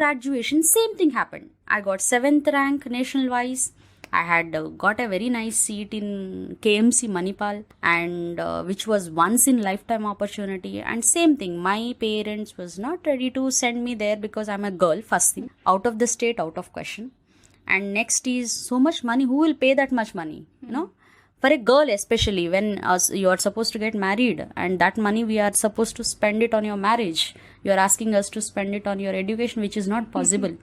graduation, same thing happened. I got 7th rank national-wise. I had got a very nice seat in KMC Manipal, and which was once in lifetime opportunity. And same thing, my parents was not ready to send me there because I'm a girl, first thing. Out of the state, out of question. And next is so much money. Who will pay that much money? You know? For a girl, especially when you are supposed to get married, and that money we are supposed to spend it on your marriage, you are asking us to spend it on your education, which is not possible.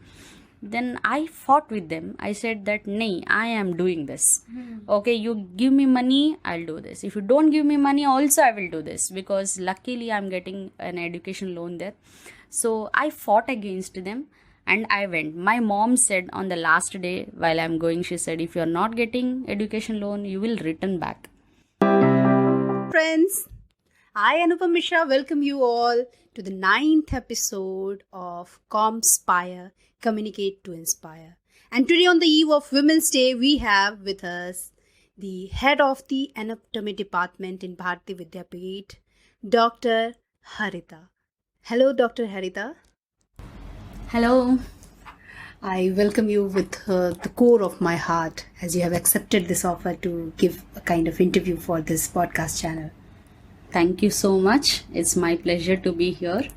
Then I fought with them. I said that, nay, I am doing this. Okay, you give me money, I'll do this. If you don't give me money, also I will do this, because luckily I'm getting an education loan there. So I fought against them. And I went. My mom said on the last day while I'm going, she said, if you're not getting education loan, you will return back. Friends, I, Anupam Mishra, welcome you all to the 9th episode of Comspire, Communicate to Inspire. And today on the eve of Women's Day, we have with us the head of the anatomy department in Bharati Vidyapeeth, Dr. Haritha. Hello, Dr. Haritha. Hello. I welcome you with the core of my heart as you have accepted this offer to give a kind of interview for this podcast channel. Thank you so much. It's my pleasure to be here.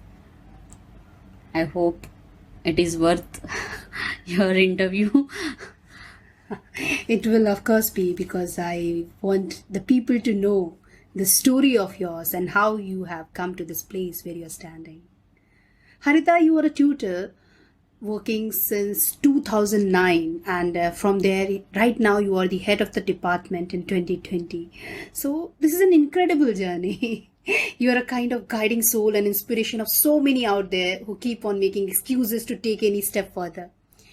I hope it is worth your interview. It will of course be, because I want the people to know the story of yours and how you have come to this place where you're standing. Haritha, you are a tutor working since 2009, and from there right now you are the head of the department in 2020. So this is an incredible journey. You are a kind of guiding soul and inspiration of so many out there who keep on making excuses to take any step further.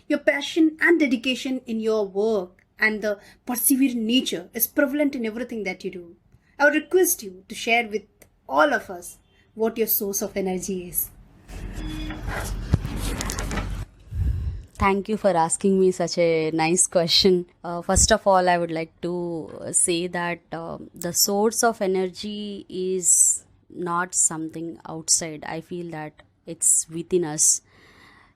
Your passion and dedication in your work and the perseverant nature is prevalent in everything that you do. I would request you to share with all of us what your source of energy is. Thank you for asking me such a nice question. First of all, I would like to say that the source of energy is not something outside. I feel that it's within us.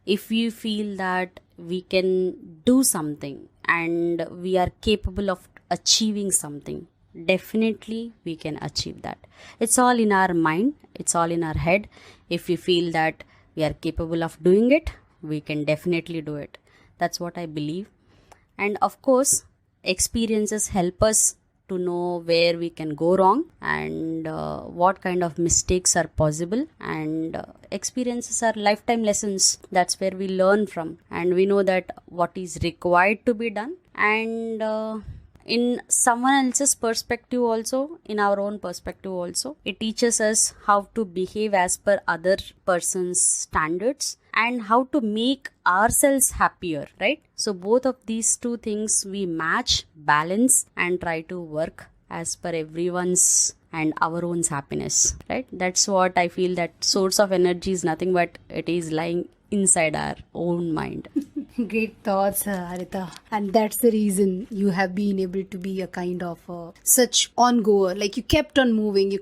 If you feel that we can do something and we are capable of achieving something, definitely we can achieve that. It's all in our mind. It's all in our head. If we feel that we are capable of doing it, we can definitely do it. That's what I believe. And of course, experiences help us to know where we can go wrong and what kind of mistakes are possible. And experiences are lifetime lessons. That's where we learn from. And we know that what is required to be done. And in someone else's perspective also, in our own perspective also, it teaches us how to behave as per other person's standards and how to make ourselves happier, right? So both of these two things we match, balance, and try to work as per everyone's and our own happiness, right? That's what I feel, that source of energy is nothing but it is lying inside our own mind. Great thoughts, Haritha. And that's the reason you have been able to be a kind of such ongoer. Like you kept on moving,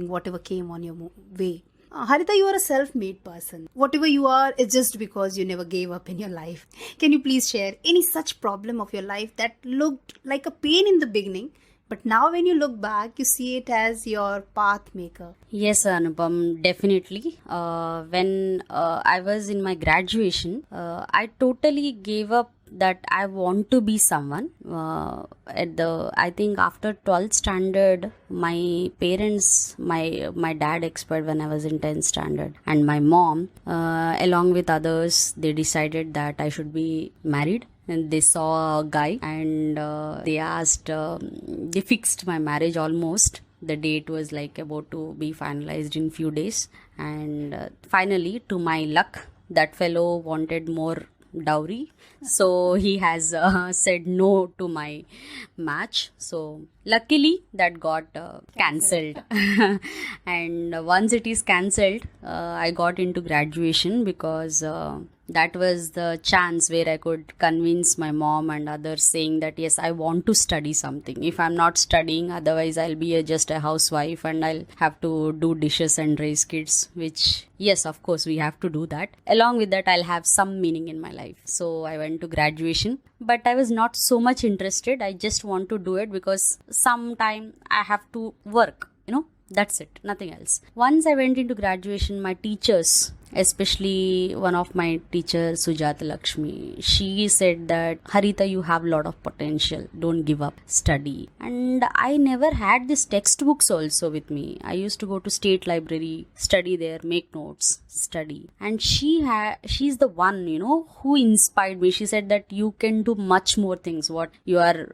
whatever came on your way. Haritha, you are a self-made person. Whatever you are, it's just because you never gave up in your life. Can you please share any such problem of your life that looked like a pain in the beginning, but now when you look back, you see it as your path maker? Yes, Anupam, definitely. When I was in my graduation, I totally gave up that I want to be someone. I think after 12th standard, my parents, my dad expired when I was in 10th standard, and my mom, along with others, they decided that I should be married. And they saw a guy and they fixed my marriage almost. The date was like about to be finalized in few days. And finally, to my luck, that fellow wanted more dowry. So he has said no to my match. So luckily that got cancelled. And once it is cancelled, I got into graduation because That was the chance where I could convince my mom and others, saying that yes, I want to study something. If I'm not studying, otherwise I'll be just a housewife and I'll have to do dishes and raise kids, which yes, of course we have to do that. Along with that, I'll have some meaning in my life. So I went to graduation, but I was not so much interested. I just want to do it because sometime I have to work, that's it, nothing else. Once I went into graduation, my teachers, especially one of my teachers, Sujata Lakshmi, she said that, Haritha, you have a lot of potential, don't give up, study. And I never had these textbooks also with me. I used to go to state library, study there, make notes, study. And she's the one, who inspired me. She said that you can do much more things what you are,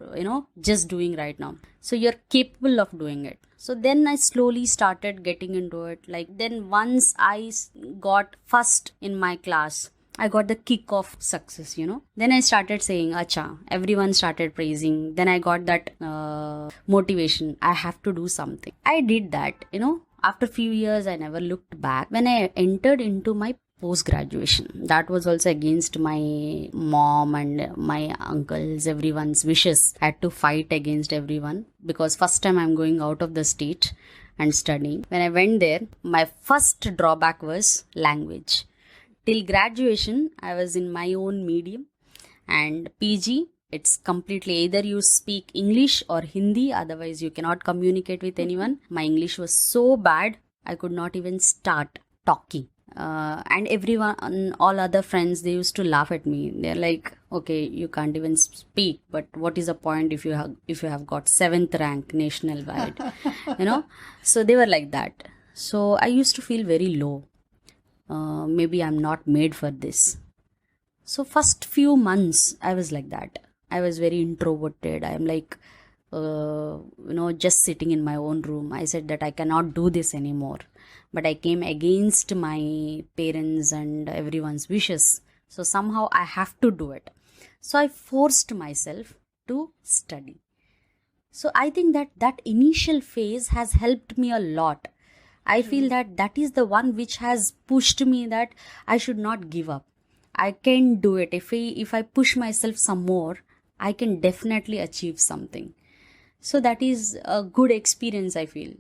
just doing right now. So you're capable of doing it. So then I slowly started getting into it. Like then once I got first in my class, I got the kick of success, Then I started saying, Acha, everyone started praising. Then I got that motivation. I have to do something. I did that, After few years, I never looked back. When I entered into my post-graduation, that was also against my mom and my uncles, everyone's wishes. I had to fight against everyone because first time I'm going out of the state and studying. When I went there, my first drawback was language. Till graduation, I was in my own medium, and PG, it's completely either you speak English or Hindi, otherwise you cannot communicate with anyone. My English was so bad, I could not even start talking. And everyone, all other friends, they used to laugh at me. They're like, okay, you can't even speak, but what is the point if you have got 7th rank national wide, So they were like that. So I used to feel very low. Maybe I'm not made for this. So first few months I was like that. I was very introverted. I'm like, just sitting in my own room. I said that I cannot do this anymore. But I came against my parents and everyone's wishes. So somehow I have to do it. So I forced myself to study. So I think that initial phase has helped me a lot. I feel that is the one which has pushed me that I should not give up. I can do it. If I push myself some more, I can definitely achieve something. So that is a good experience, I feel.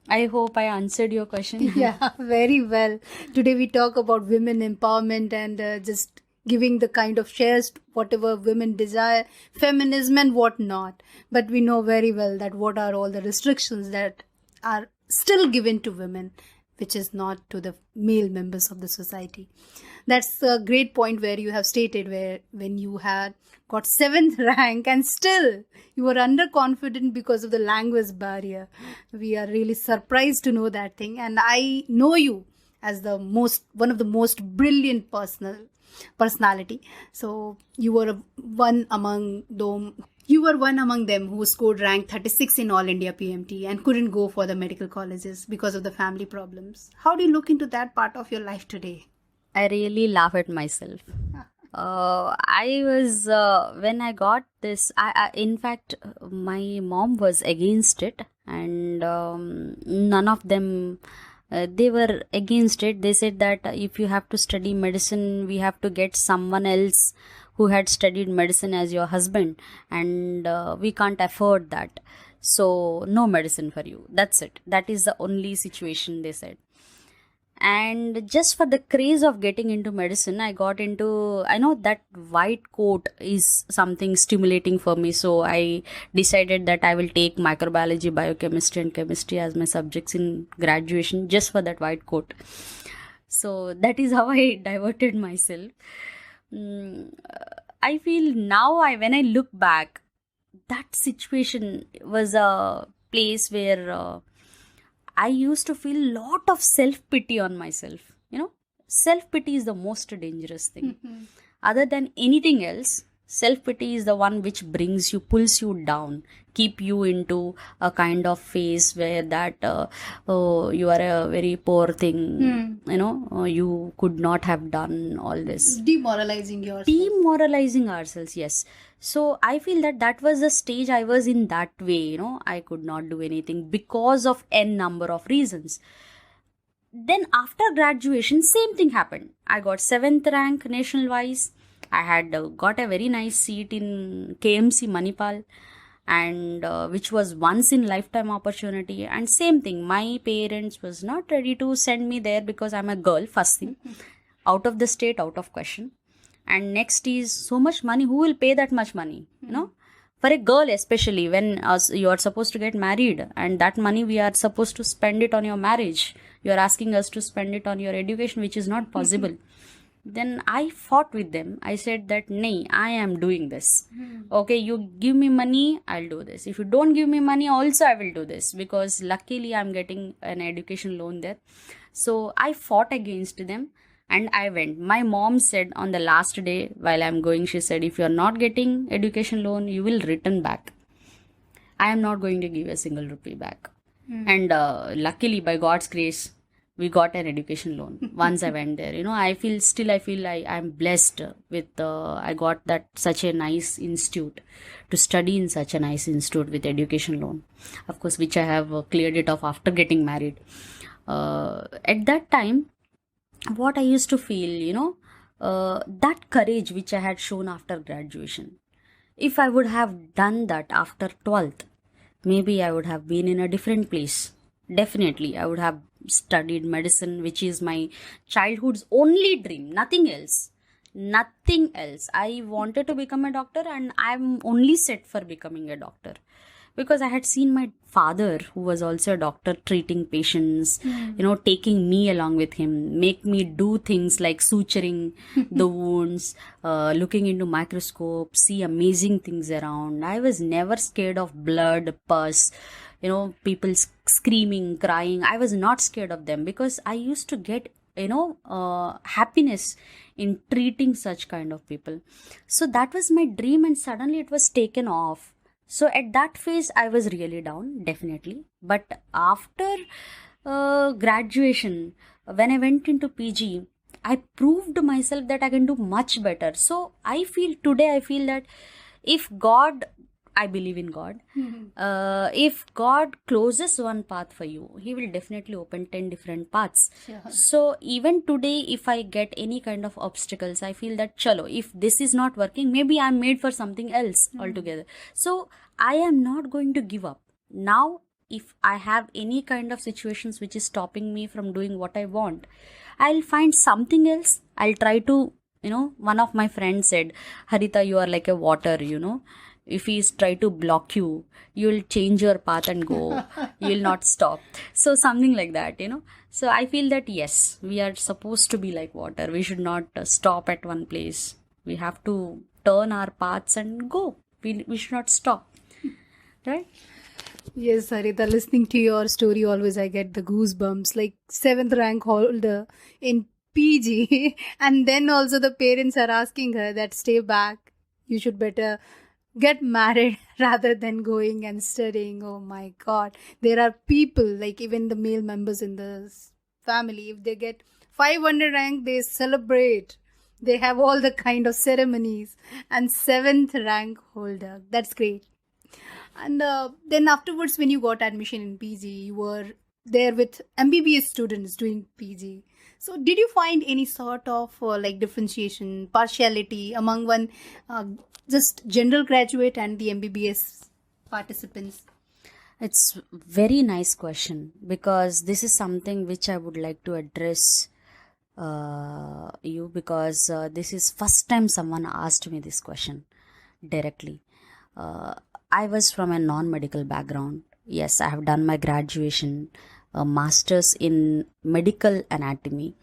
I hope I answered your question. Yeah, very well. Today we talk about women empowerment and just giving the kind of shares whatever women desire, feminism and what not. But we know very well that what are all the restrictions that are still given to women, which is not to the male members of the society. That's a great point where you have stated where when you had got 7th rank and still you were underconfident because of the language barrier. We are really surprised to know that thing. And I know you as one of the most brilliant personality. So you were one among them. You were one among them who scored rank 36 in All India PMT and couldn't go for the medical colleges because of the family problems. How do you look into that part of your life today? I really laugh at myself. I was, when I got this, in fact, my mom was against it, and none of them, they were against it. They said that if you have to study medicine, we have to get someone else who had studied medicine as your husband, and we can't afford that. So, no medicine for you. That's it. That is the only situation, they said. And just for the craze of getting into medicine, I know that white coat is something stimulating for me. So I decided that I will take microbiology, biochemistry and chemistry as my subjects in graduation just for that white coat. So that is how I diverted myself. I feel now when I look back, that situation was a place where I used to feel a lot of self-pity on myself. Self-pity is the most dangerous thing. Mm-hmm. Other than anything else, self-pity is the one which pulls you down, keep you into a kind of phase where that, you are a very poor thing, you could not have done all this. Demoralizing ourselves, yes. So I feel that was the stage I was in that way, I could not do anything because of n number of reasons. Then after graduation, same thing happened. I got 7th rank national wise. I had got a very nice seat in KMC Manipal, and which was once in lifetime opportunity. And same thing, my parents was not ready to send me there because I'm a girl, first thing. Out of the state, out of question. And next is so much money. Who will pay that much money? You know, for a girl especially, when you are supposed to get married, and that money we are supposed to spend it on your marriage, you are asking us to spend it on your education, which is not possible. Then I fought with them. I said that, nay, I am doing this. Okay, you give me money, I'll do this. If you don't give me money, also I will do this, because luckily I'm getting an education loan there. So I fought against them and I went. My mom said on the last day while I'm going, she said, if you're not getting education loan, you will return back. I am not going to give a single rupee back. And luckily, by God's grace, we got an education loan once I went there. You know, I feel I'm blessed with, I got that such a nice institute to study in such a nice institute with education loan. Of course, which I have cleared it off after getting married. At that time, what I used to feel, you know, that courage which I had shown after graduation. If I would have done that after 12th, maybe I would have been in a different place. Definitely, I would have studied medicine, which is my childhood's only dream. Nothing else. Nothing else. I wanted to become a doctor, and I'm only set for becoming a doctor. Because I had seen my father, who was also a doctor, treating patients, you know, taking me along with him, make me do things like suturing the wounds, looking into microscope, see amazing things around. I was never scared of blood, pus, you know, people screaming, crying. I was not scared of them because I used to get, you know, happiness in treating such kind of people. So that was my dream, and suddenly it was taken off. So at that phase, I was really down, definitely. But after graduation, when I went into PG, I proved myself that I can do much better. So I feel that if God, I believe in God, if God closes one path for you, He will definitely open 10 different paths. Sure. So even today, if I get any kind of obstacles, I feel that, chalo, if this is not working, maybe I'm made for something else altogether. So I am not going to give up. Now, if I have any kind of situations which is stopping me from doing what I want, I'll find something else. I'll try to, you know, one of my friends said, Haritha, you are like a water, you know. If he's try to block you, you'll change your path and go. You'll not stop. So something like that, you know. So I feel that yes, we are supposed to be like water. We should not stop at one place. We have to turn our paths and go. We should not stop. Right? Yes, Haritha, listening to your story, always I get the goosebumps. Like 7th rank holder in PG, and then also the parents are asking her that stay back. You should better get married rather than going and studying. Oh my God. There are people, like even the male members in the family, if they get 500 rank, they celebrate. They have all the kind of ceremonies. And 7th rank holder. That's great. And then afterwards, when you got admission in PG, you were there with MBBS students doing PG. So did you find any sort of like differentiation, partiality among one just general graduate and the MBBS participants? It's very nice question, because this is something which I would like to address you, because this is first time someone asked me this question directly. I was from a non-medical background. Yes, I have done my graduation, master's in medical anatomy,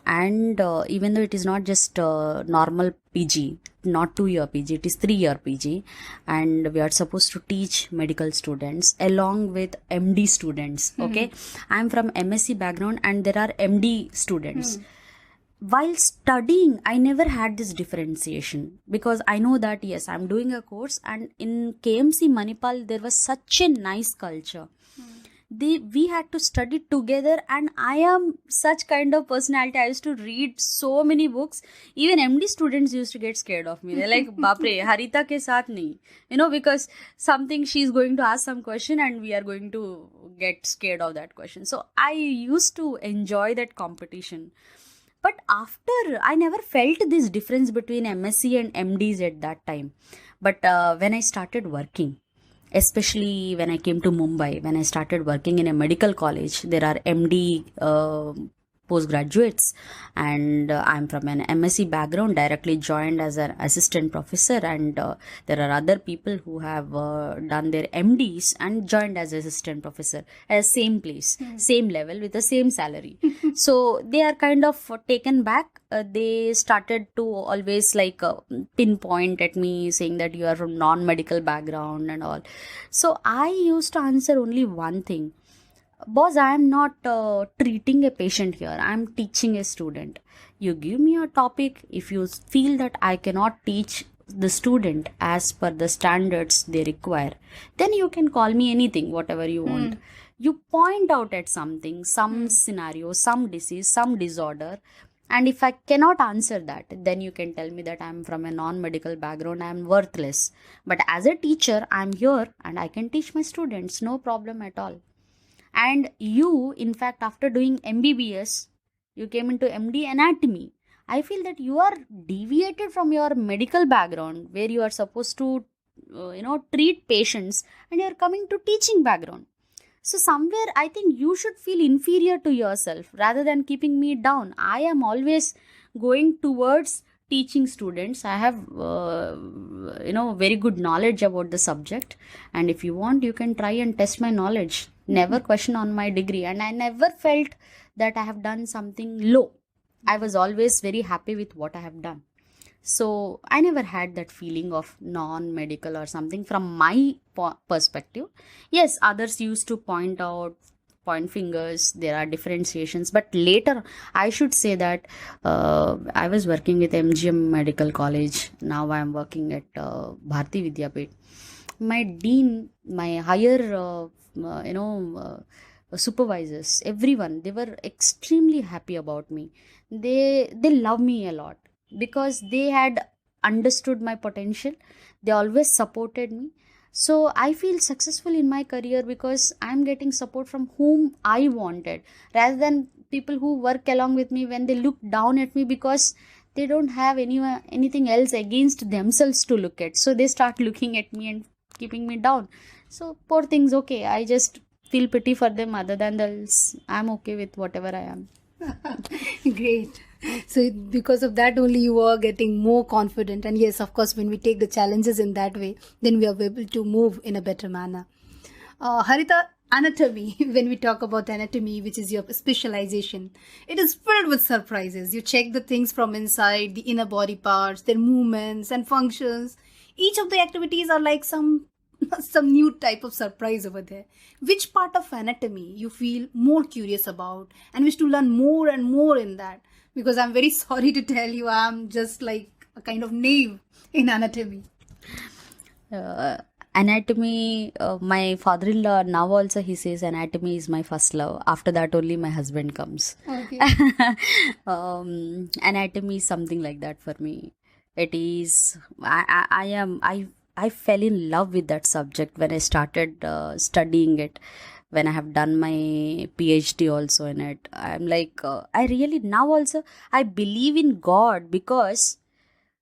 and even though it is not just normal PG, not 2-year PG, it is 3-year PG, and we are supposed to teach medical students along with MD students. Okay, I'm from MSc background, and there are MD students. While studying, I never had this differentiation, because I know that yes, I'm doing a course, and in KMC Manipal there was such a nice culture. we had to study together, and I am such kind of personality. I used to read so many books. Even MD students used to get scared of me. They're like, Bapre, Haritha ke saath nahi. Because something she's going to ask some question and we are going to get scared of that question. So I used to enjoy that competition. But after, I never felt this difference between MSc and MDs at that time. But when I started working, especially when I came to Mumbai, when I started working in a medical college, there are MD postgraduates, and I'm from an MSc background, directly joined as an assistant professor, and there are other people who have done their MDs and joined as assistant professor at same place, same level with the same salary. So they are kind of taken back. They started to always like pinpoint at me, saying that you are from non-medical background and all. So I used to answer only one thing: boss, I am not treating a patient here. I am teaching a student. You give me a topic. If you feel that I cannot teach the student as per the standards they require, then you can call me anything, whatever you want. You point out at something, some scenario, some disease, some disorder. And if I cannot answer that, then you can tell me that I'm from a non-medical background, I'm worthless. But as a teacher, I'm here and I can teach my students, no problem at all. And you, in fact, after doing MBBS, you came into MD anatomy. I feel that you are deviated from your medical background, where you are supposed to, treat patients, and you are coming to teaching background. So somewhere I think you should feel inferior to yourself rather than keeping me down. I am always going towards teaching students. I have, very good knowledge about the subject. And if you want, you can try and test my knowledge. Never question on my degree. And I never felt that I have done something low. I was always very happy with what I have done. So I never had that feeling of non-medical or something from my perspective. Yes, others used to point fingers, there are differentiations, but later I should say that I was working with MGM Medical College. Now I am working at Bharati Vidyapeeth. My dean, my higher supervisors, everyone, they were extremely happy about me. They love me a lot because they had understood my potential. They always supported me. So I feel successful in my career because I'm getting support from whom I wanted, rather than people who work along with me when they look down at me because they don't have anything else against themselves to look at. So they start looking at me and keeping me down. So poor things, okay, I just feel pity for them. Other than else, I'm okay with whatever I am. Great. So because of that only you are getting more confident. And yes, of course, when we take the challenges in that way, then we are able to move in a better manner. Haritha, anatomy, when we talk about anatomy, which is your specialization, it is filled with surprises. You check the things from inside, the inner body parts, their movements and functions. Each of the activities are like some new type of surprise over there. Which part of anatomy you feel more curious about and wish to learn more and more in that? Because I'm very sorry to tell you, I'm just like a kind of knave in anatomy. Anatomy, my father-in-law now also, he says anatomy is my first love. After that only my husband comes. Okay. Anatomy is something like that for me. It is, I fell in love with that subject when I started studying it. When I have done my PhD also in it, I'm like, I really now also, I believe in God, because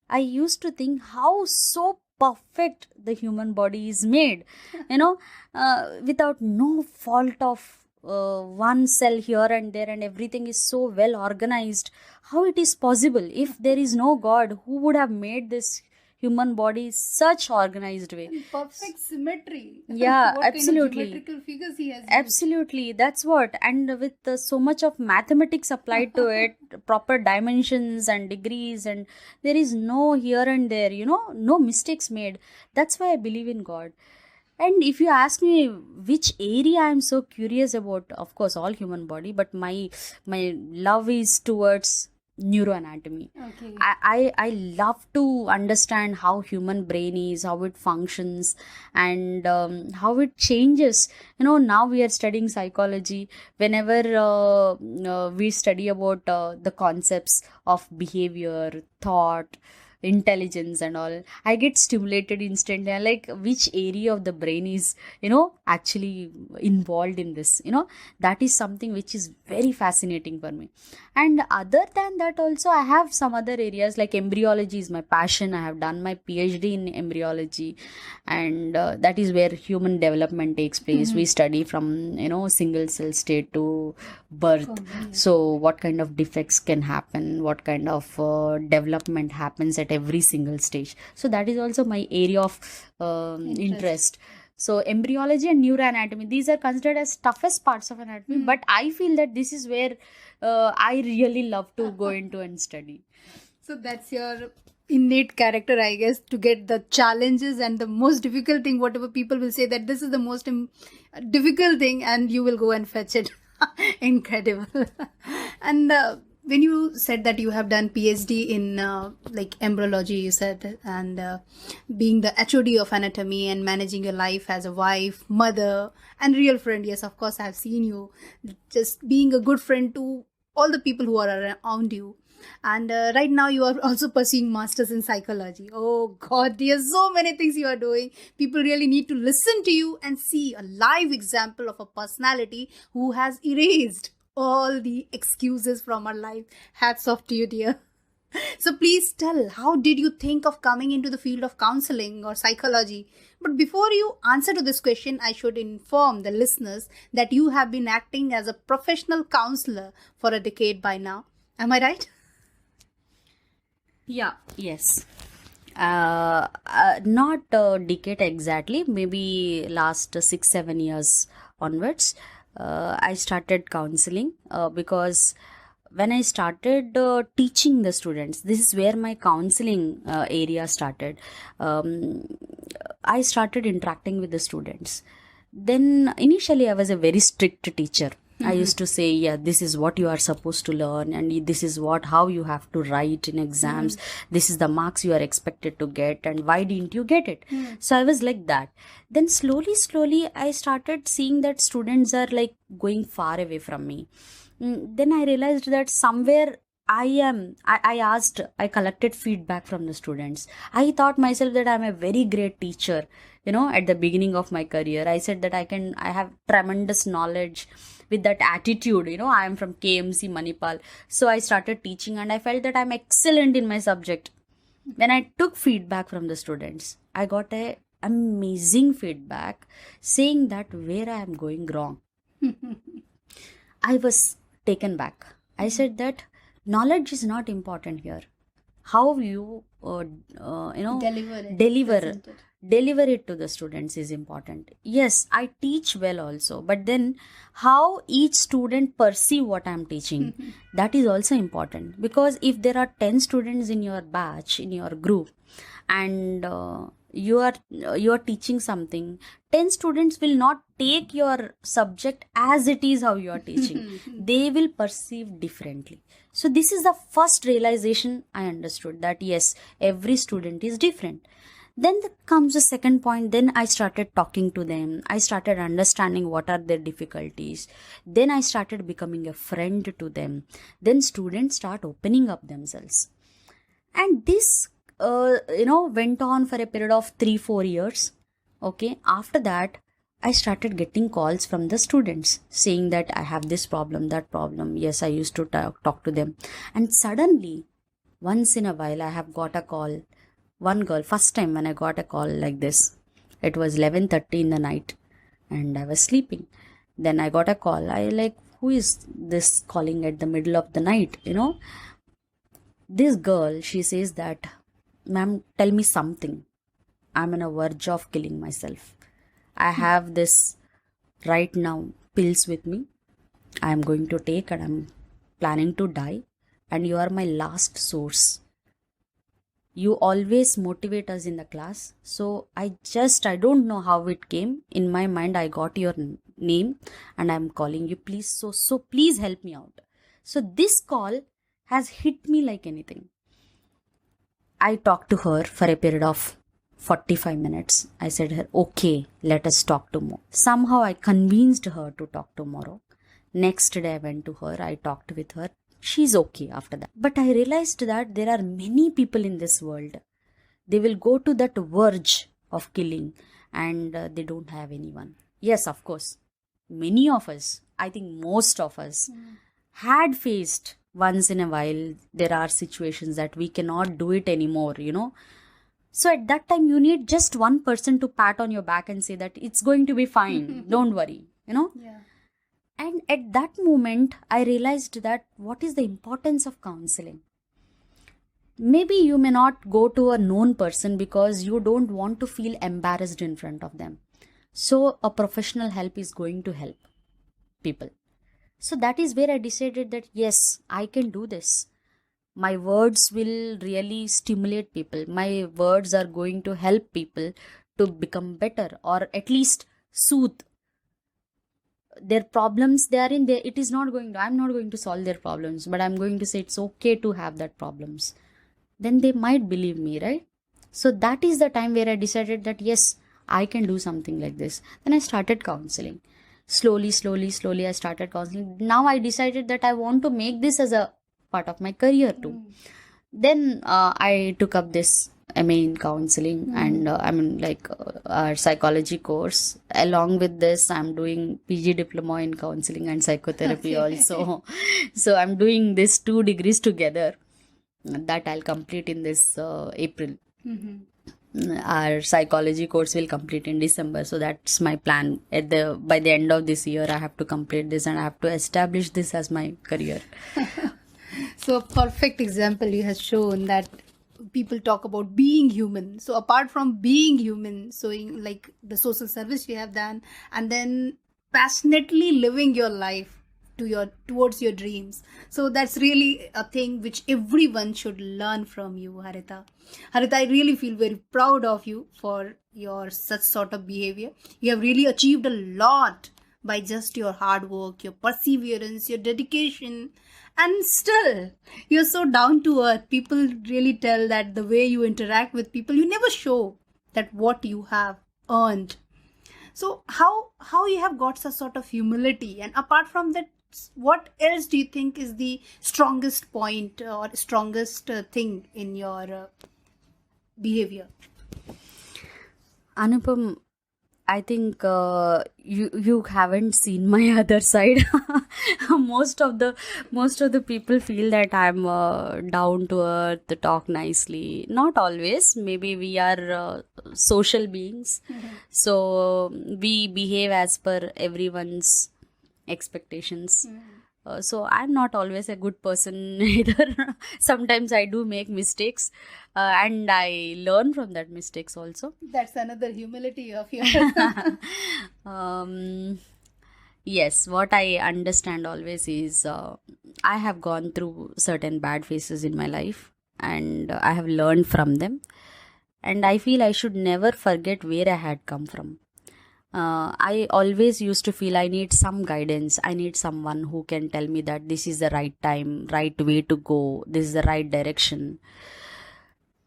I used to think how so perfect the human body is made, without no fault of one cell here and there, and everything is so well organized. How it is possible? If there is no God, who would have made this human body such organized way? And perfect symmetry. Yeah, what absolutely. Kind of geometrical figures he has used. Absolutely, that's what. And with so much of mathematics applied to it, proper dimensions and degrees, and there is no here and there, no mistakes made. That's why I believe in God. And if you ask me which area I'm so curious about, of course all human body, but my love is towards neuroanatomy. Okay. I love to understand how human brain is, how it functions, and how it changes. Now we are studying psychology. Whenever we study about the concepts of behavior, thought, intelligence and all, I get stimulated instantly. I like which area of the brain is actually involved in this. That is something which is very fascinating for me. And other than that also, I have some other areas like embryology is my passion. I have done my PhD in embryology, and that is where human development takes place. We study from single cell state to birth. So what kind of defects can happen, what kind of development happens at every single stage. So that is also my area of interest. So embryology and neuroanatomy, these are considered as toughest parts of anatomy, but I feel that this is where I really love to go into and study. So that's your innate character, I guess, to get the challenges and the most difficult thing, whatever people will say that this is the most difficult thing, and you will go and fetch it. Incredible. And when you said that you have done PhD in like embryology, you said, and being the HOD of anatomy and managing your life as a wife, mother, and real friend. Yes, of course, I have seen you just being a good friend to all the people who are around you. And right now you are also pursuing masters in psychology. Oh God, there's so many things you are doing. People really need to listen to you and see a live example of a personality who has erased all the excuses from our life. Hats off to you, dear. So please tell, how did you think of coming into the field of counseling or psychology? But before you answer to this question, I should inform the listeners that you have been acting as a professional counselor for a decade by now. Am I right? Yeah, yes. Not a decade exactly, maybe last 6-7 years onwards. I started counseling because when I started teaching the students, this is where my counseling area started. I started interacting with the students. Then initially I was a very strict teacher. I used to say, yeah, this is what you are supposed to learn, and this is how you have to write in exams. This is the marks you are expected to get, and why didn't you get it? So I was like that. Then slowly, I started seeing that students are like going far away from me. Then I realized that somewhere I collected feedback from the students. I thought myself that I'm a very great teacher. At the beginning of my career, I said that I have tremendous knowledge with that attitude. I am from KMC Manipal. So I started teaching and I felt that I'm excellent in my subject. When I took feedback from the students, I got a amazing feedback saying that where I am going wrong. I was taken back. I said that knowledge is not important here. How you deliver it to the students is important. Yes, I teach well also, but then how each student perceive what I'm teaching, that is also important. Because if there are 10 students in your batch, in your group, and you are teaching something, 10 students will not take your subject as it is how you are teaching. They will perceive differently. So this is the first realization I understood, that yes, every student is different. Then comes the second point. Then I started talking to them. I started understanding what are their difficulties. Then I started becoming a friend to them. Then students start opening up themselves. And this, went on for a period of 3-4 years. Okay. After that, I started getting calls from the students saying that I have this problem, that problem. Yes, I used to talk to them. And suddenly, once in a while, I have got a call. One girl, first time when I got a call like this, it was 11:30 in the night and I was sleeping. Then I got a call. I like, who is this calling at the middle of the night? This girl, she says that, ma'am, tell me something. I'm on a verge of killing myself. I have this right now pills with me. I'm going to take and I'm planning to die. And you are my last source. You always motivate us in the class. So I don't know how it came. In my mind, I got your name and I'm calling you, please. So please help me out. So this call has hit me like anything. I talked to her for a period of 45 minutes. I said to her, okay, let us talk tomorrow. Somehow I convinced her to talk tomorrow. Next day I went to her, I talked with her. She's okay after that. But I realized that there are many people in this world. They will go to that verge of killing and they don't have anyone. Yes, of course. Many of us, I think most of us, had faced once in a while. There are situations that we cannot do it anymore, So at that time, you need just one person to pat on your back and say that it's going to be fine. Don't worry, Yeah. And at that moment, I realized that what is the importance of counseling. Maybe you may not go to a known person because you don't want to feel embarrassed in front of them. So a professional help is going to help people. So that is where I decided that yes, I can do this. My words will really stimulate people. My words are going to help people to become better, or at least soothe their problems they are in there. It is not going to, I'm not going to solve their problems, but I'm going to say it's okay to have that problems. Then they might believe me, right? So that is the time where I decided that yes, I can do something like this. Then I started counseling. Slowly, I started counseling. Now I decided that I want to make this as a part of my career too. Then I took up this MA in counseling and our psychology course. Along with this, I'm doing PG diploma in counseling and psychotherapy also. So I'm doing these 2 degrees together that I'll complete in this April. Our psychology course will complete in December, so that's my plan. By the end of this year, I have to complete this and I have to establish this as my career. So a perfect example you have shown that people talk about being human. So apart from being human, so like the social service you have done, and then passionately living your life towards your dreams. So that's really a thing which everyone should learn from you, Haritha. Haritha, I really feel very proud of you for your such sort of behavior. You have really achieved a lot by just your hard work, your perseverance, your dedication, and still you're so down to earth. People really tell that the way you interact with people, you never show that what you have earned. So how you have got such sort of humility, and apart from that, what else do you think is the strongest point or strongest thing in your behavior? Anupam, I think you haven't seen my other side. most of the people feel that I'm down to earth, talk nicely. Not always. Maybe we are social beings, so we behave as per everyone's expectations. So I'm not always a good person either. Sometimes I do make mistakes, and I learn from that mistakes also. That's another humility of yours. Yes, what I understand always is I have gone through certain bad phases in my life, and I have learned from them, and I feel I should never forget where I had come from. I always used to feel I need some guidance. I need someone who can tell me that this is the right time, right way to go, this is the right direction.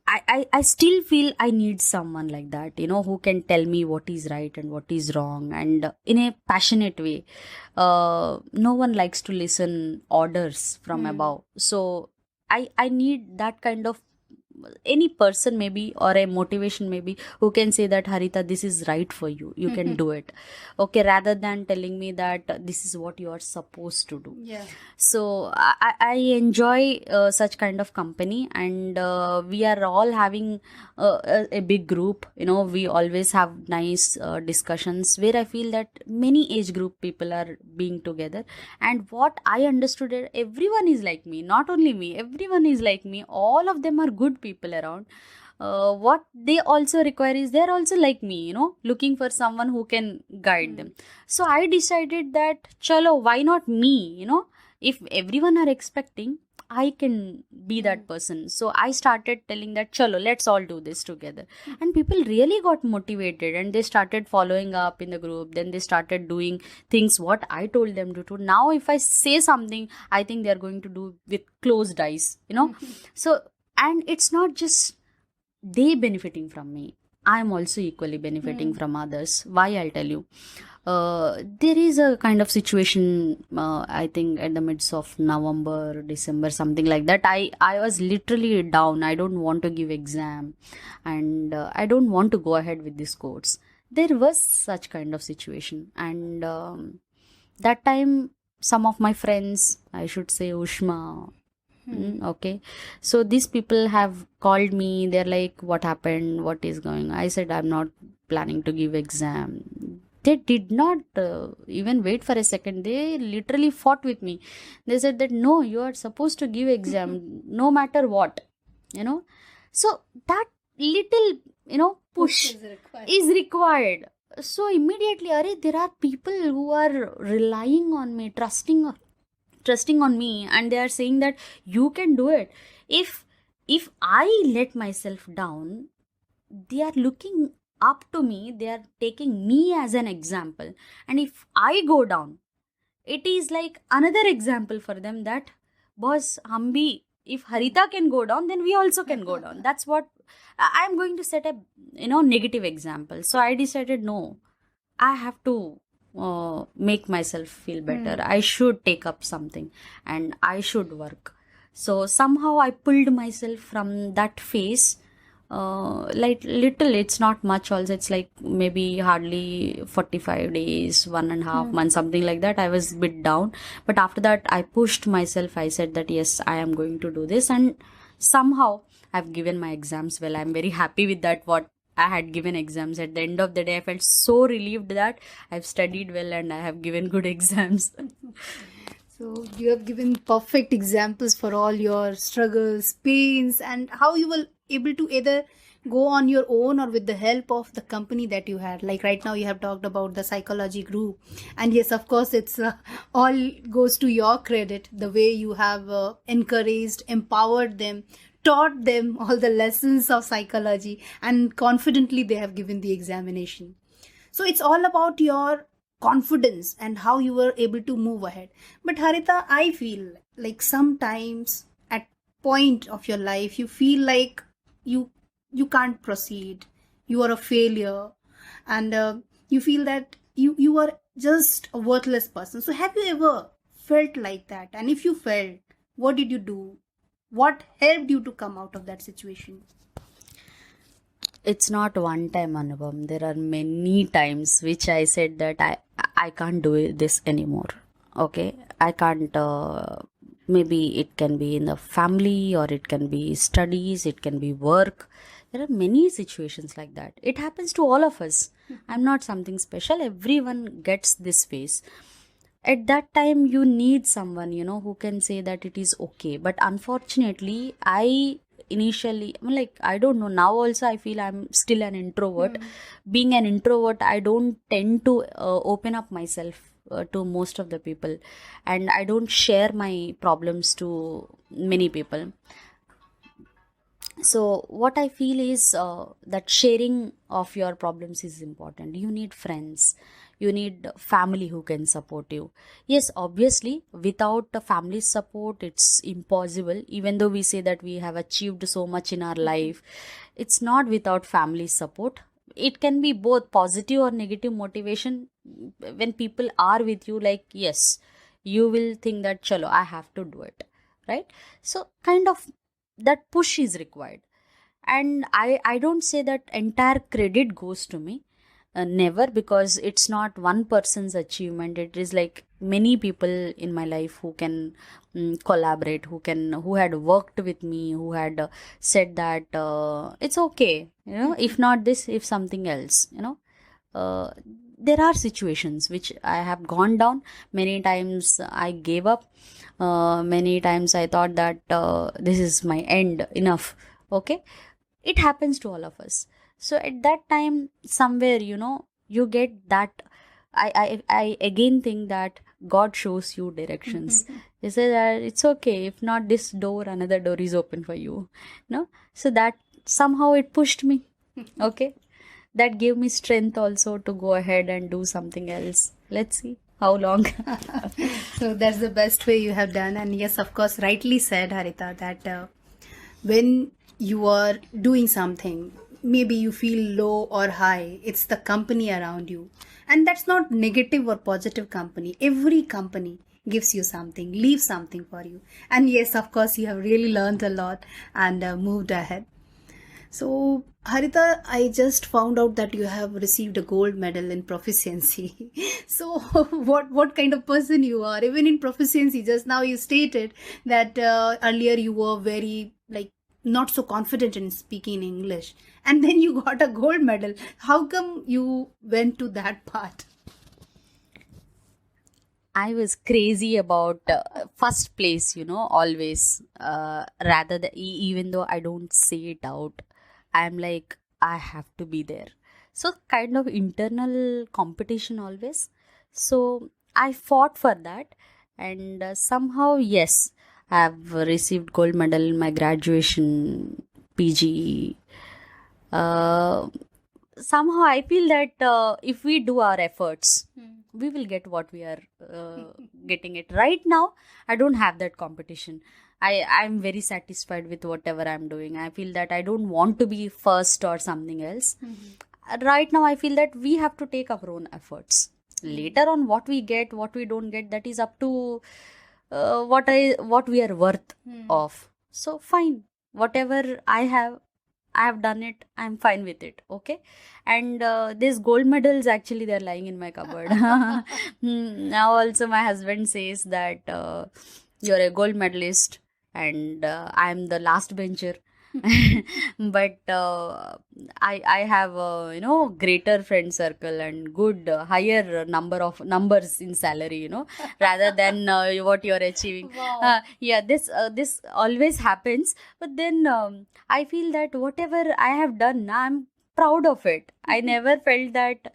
I still feel I need someone like that, who can tell me what is right and what is wrong, and in a passionate way. No one likes to listen orders from above. So I need that kind of any person maybe, or a motivation maybe, who can say that Haritha, this is right for you, you can do it, okay, rather than telling me that this is what you are supposed to do. So I enjoy such kind of company, and we are all having a big group, we always have nice discussions where I feel that many age group people are being together. And what I understood is everyone is like me, not only me, everyone is like me, all of them are good people around. What they also require is they're also like me, looking for someone who can guide them. So I decided that chalo, why not me? If everyone are expecting, I can be that person. So I started telling that, chalo, let's all do this together. And people really got motivated and they started following up in the group. Then they started doing things what I told them to do. Now, if I say something, I think they're going to do with closed eyes, So, and it's not just they benefiting from me. I'm also equally benefiting from others. Why? I'll tell you. There is a kind of situation, I think at the midst of November, December, something like that. I was literally down. I don't want to give exam and I don't want to go ahead with this course. There was such kind of situation. And that time, some of my friends, I should say Ushma, okay, so these people have called me. They're like, what happened, what is going on? I said, I'm not planning to give exam. They did not even wait for a second. They literally fought with me. They said that no, you are supposed to give exam no matter what, so that little push is required. So immediately, there are people who are relying on me, trusting on me, and they are saying that you can do it. If I let myself down, they are looking up to me, they are taking me as an example, and if I go down, it is like another example for them that, boss, hum if Haritha can go down, then we also can go down. That's what I'm going to set a negative example. So I decided, no, I have to make myself feel better. I should take up something and I should work. So somehow I pulled myself from that phase. Like little, it's not much also. It's like maybe hardly 45 days, 1.5 months, something like that. I was a bit down. But after that, I pushed myself. I said that, yes, I am going to do this. And somehow I've given my exams well. I'm very happy with that. What I had given exams. At the end of the day, I felt so relieved that I've studied well and I have given good exams. So you have given perfect examples for all your struggles, pains, and how you were able to either go on your own or with the help of the company that you had. Like right now you have talked about the psychology group, and yes, of course, it's all goes to your credit, the way you have encouraged, empowered them, taught them all the lessons of psychology, and confidently they have given the examination. So it's all about your confidence and how you were able to move ahead. But Haritha, I feel like sometimes at point of your life you feel like you can't proceed, you are a failure, and you feel that you are just a worthless person. So have you ever felt like that? And if you felt, what did you do? What helped you to come out of that situation? It's not one time, Anubhav. There are many times which I said that I can't do this anymore. Okay, I can't. Maybe it can be in the family, or it can be studies, it can be work. There are many situations like that. It happens to all of us. I'm not something special. Everyone gets this phase. At that time, you need someone, who can say that it is okay. But unfortunately, initially, I don't know, now also I feel I'm still an introvert. Being an introvert, I don't tend to open up myself to most of the people, and I don't share my problems to many people. So what I feel is that sharing of your problems is important. You need friends, you need family who can support you. Yes, obviously, without the family support, it's impossible. Even though we say that we have achieved so much in our life, it's not without family support. It can be both positive or negative motivation. When people are with you, like, yes, you will think that, chalo, I have to do it, right? So kind of that push is required. And I don't say that entire credit goes to me, never, because it's not one person's achievement. It is like many people in my life who can collaborate, who had worked with me, who had said that it's okay, if not this, if something else, uh, there are situations which I have gone down. Many times I gave up. Many times I thought that this is my end, enough. Okay, it happens to all of us. So at that time, somewhere, you get that. I again think that God shows you directions. He said that it's okay, if not this door, another door is open for you. No, so that somehow it pushed me. Okay, that gave me strength also to go ahead and do something else. Let's see how long. So that's the best way you have done. And yes, of course, rightly said, Haritha, that when you are doing something, maybe you feel low or high, it's the company around you. And that's not negative or positive company. Every company gives you something, leaves something for you. And yes, of course, you have really learned a lot and moved ahead. So, Haritha, I just found out that you have received a gold medal in proficiency. So, what kind of person you are? Even in proficiency, just now you stated that earlier you were very like not so confident in speaking English, and then you got a gold medal. How come you went to that part? I was crazy about first place, always. Rather than even though I don't say it out, I'm like, I have to be there. So kind of internal competition always. So I fought for that, and somehow yes, I've received gold medal in my graduation, PG. Uh, Somehow I feel that if we do our efforts, we will get what we are getting it. Right now, I don't have that competition. I'm very satisfied with whatever I'm doing. I feel that I don't want to be first or something else. Right now, I feel that we have to take our own efforts. Later on, what we get, what we don't get, that is up to what we are worth of. So fine, whatever I have done it. I'm fine with it. Okay. And these gold medals, actually, they're lying in my cupboard. Now, also, my husband says that you're a gold medalist and I'm the last bencher. But I have greater friend circle and good higher number of numbers in salary, rather than what you're achieving. Wow. Yeah, this always happens. But then I feel that whatever I have done, I'm proud of it. I never felt that.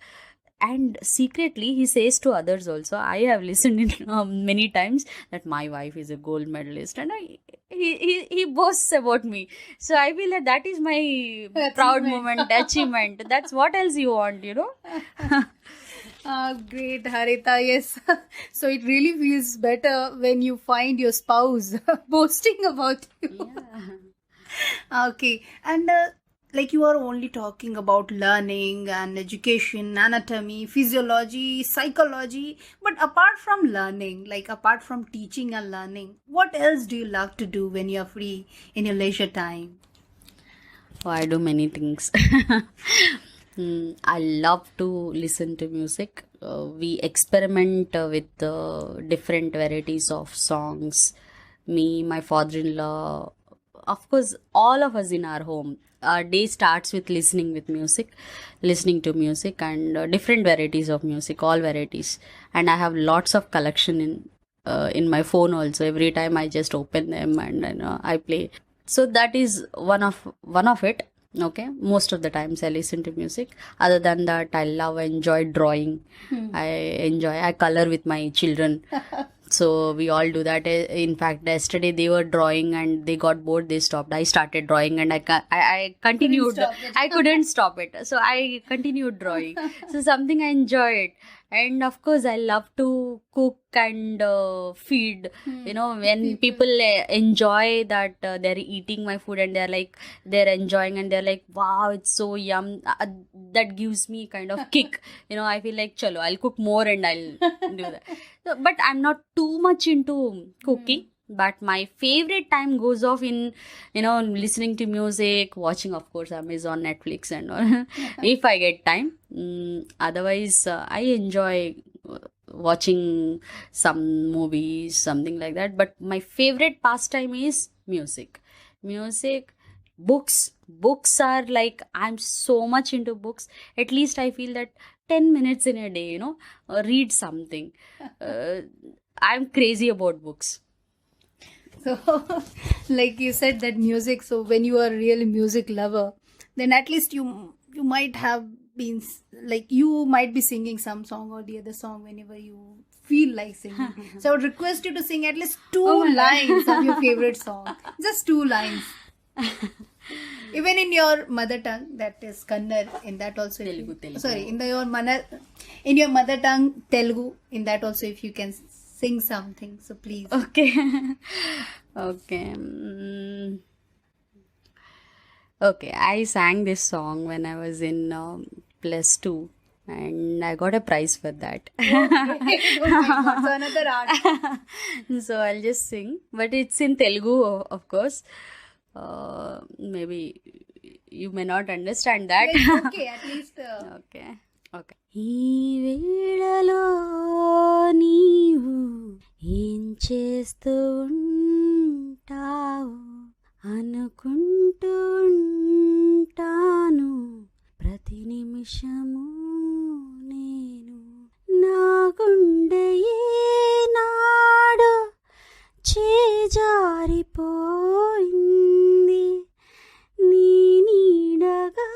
And secretly, he says to others also, I have listened in, many times, that my wife is a gold medalist, and he boasts about me. So I feel that that is my proud Achievement. moment, achievement. That's what else you want, Great, Haritha. Yes. So it really feels better when you find your spouse boasting about you. Yeah. Okay. And like you are only talking about learning and education, anatomy, physiology, psychology. But apart from learning, like apart from teaching and learning, what else do you love to do when you're free in your leisure time? Oh, I do many things. I love to listen to music. We experiment with different varieties of songs. Me, my father-in-law, of course, all of us in our home. Our day starts with listening to music, and different varieties of music, all varieties. And I have lots of collection in my phone also. Every time I just open them and I play. So that is one of it. Okay, most of the times I listen to music. Other than that, I enjoy drawing. I color with my children. So we all do that. In fact, yesterday they were drawing and they got bored. They stopped. I started drawing and I continued. stop it. I couldn't stop it. So I continued drawing. So something I enjoyed. And of course, I love to cook and feed. When people enjoy that they're eating my food and they're enjoying and they're like, wow, it's so yum. That gives me kind of kick. I feel like, chalo, I'll cook more and I'll do that. So, but I'm not too much into cooking. But my favorite time goes off in, listening to music, watching, of course, Amazon, Netflix, and all. If I get time. Otherwise, I enjoy watching some movies, something like that. But my favorite pastime is music. Music, books. Books are like, I'm so much into books. At least I feel that 10 minutes in a day, read something. I'm crazy about books. So, like you said, that music. So, when you are really music lover, then at least you might have been like you might be singing some song or the other song whenever you feel like singing. So I would request you to sing at least two lines of your favorite song. Just 2 lines. Even in your mother tongue, that is Kannada, in that also. Telugu. Sorry, in your mother tongue, Telugu, in that also, if you can sing something, so please. Okay. Okay. Okay, I sang this song when I was in +2 and I got a prize for that. Oh my God, so another art. So I'll just sing, but it's in Telugu, of course. Maybe you may not understand that. It's okay, at least. Okay okay ఈ వేళలో నీవు ఏం చేస్తూ ఉంటావు అనుకుంటూ ఉంటాను ప్రతి నిమిషము నేను నా గుండె ఏనాడు చేజారిపోయింది నీ నీడగా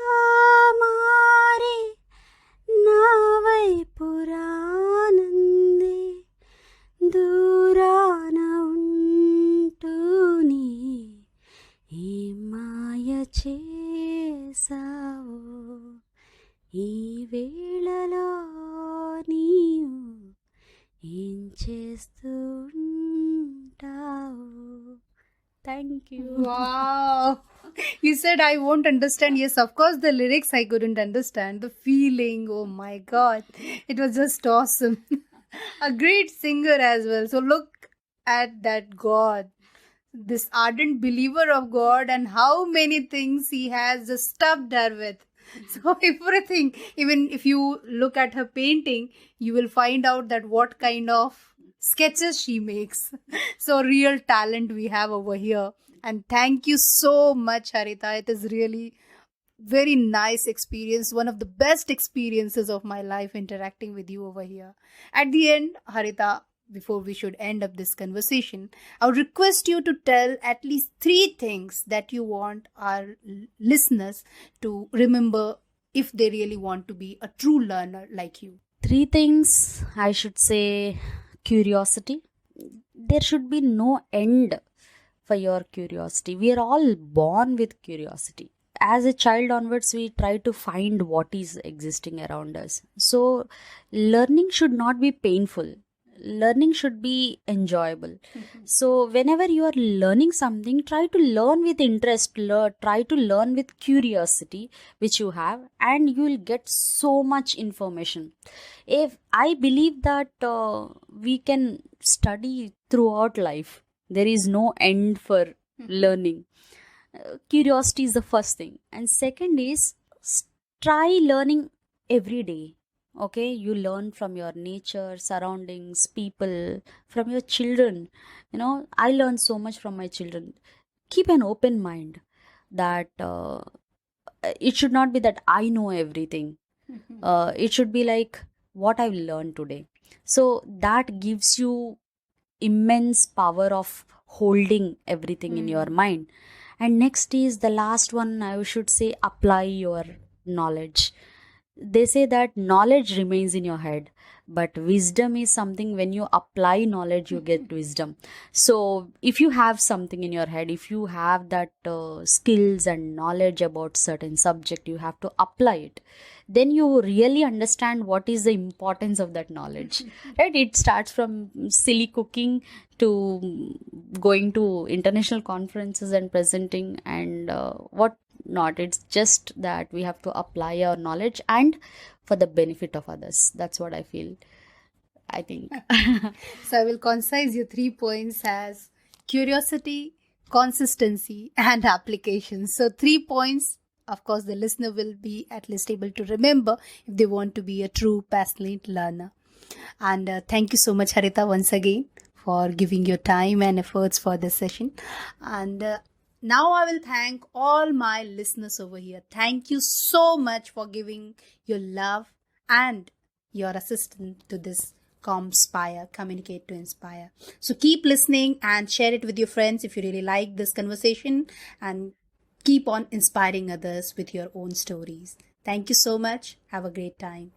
మారి నా వైపు రానంది దూరాన ఉంటూని ఏ మాయ చేసావో ఈ వేళలో నీవు ఏం చేస్తూ ఉంటావు thank you Wow. You said I won't understand. Yes, of course, the lyrics I couldn't understand. The feeling, oh my God. It was just awesome. A great singer as well. So look at that God. This ardent believer of God and how many things he has just stuffed her with. So everything, even if you look at her painting, you will find out that what kind of sketches she makes. So real talent we have over here. And thank you so much, Haritha. It is really very nice experience, one of the best experiences of my life interacting with you over here. At the end, Haritha, before we should end up this conversation, I would request you to tell at least 3 things that you want our listeners to remember if they really want to be a true learner like you. 3 things I should say. Curiosity. There should be no end for your curiosity. We are all born with curiosity. As a child onwards, we try to find what is existing around us. So learning should not be painful. Learning should be enjoyable. So whenever you are learning something, try to learn with interest, try to learn with curiosity which you have, and you will get so much information. If I believe that we can study throughout life, there is no end for learning. Curiosity is the first thing, and second is try learning every day. Okay, you learn from your nature, surroundings, people, from your children. I learn so much from my children. Keep an open mind that it should not be that I know everything. It should be like what I've learned today. So that gives you immense power of holding everything in your mind. And next is the last one, I should say, apply your knowledge. They say that knowledge remains in your head, but wisdom is something when you apply knowledge you get wisdom. So if you have something in your head, if you have that skills and knowledge about certain subject, you have to apply it. Then you really understand what is the importance of that knowledge. Right? It starts from silly cooking to going to international conferences and presenting and what not. It's just that we have to apply our knowledge and for the benefit of others. That's what I feel. I think. So I will concise your 3 points as curiosity, consistency, and application. So 3 points, of course, the listener will be at least able to remember if they want to be a true passionate learner. And thank you so much, Haritha, once again for giving your time and efforts for this session. And now I will thank all my listeners over here. Thank you so much for giving your love and your assistance to this Comspire, Communicate to Inspire. So keep listening and share it with your friends if you really like this conversation. And keep on inspiring others with your own stories. Thank you so much. Have a great time.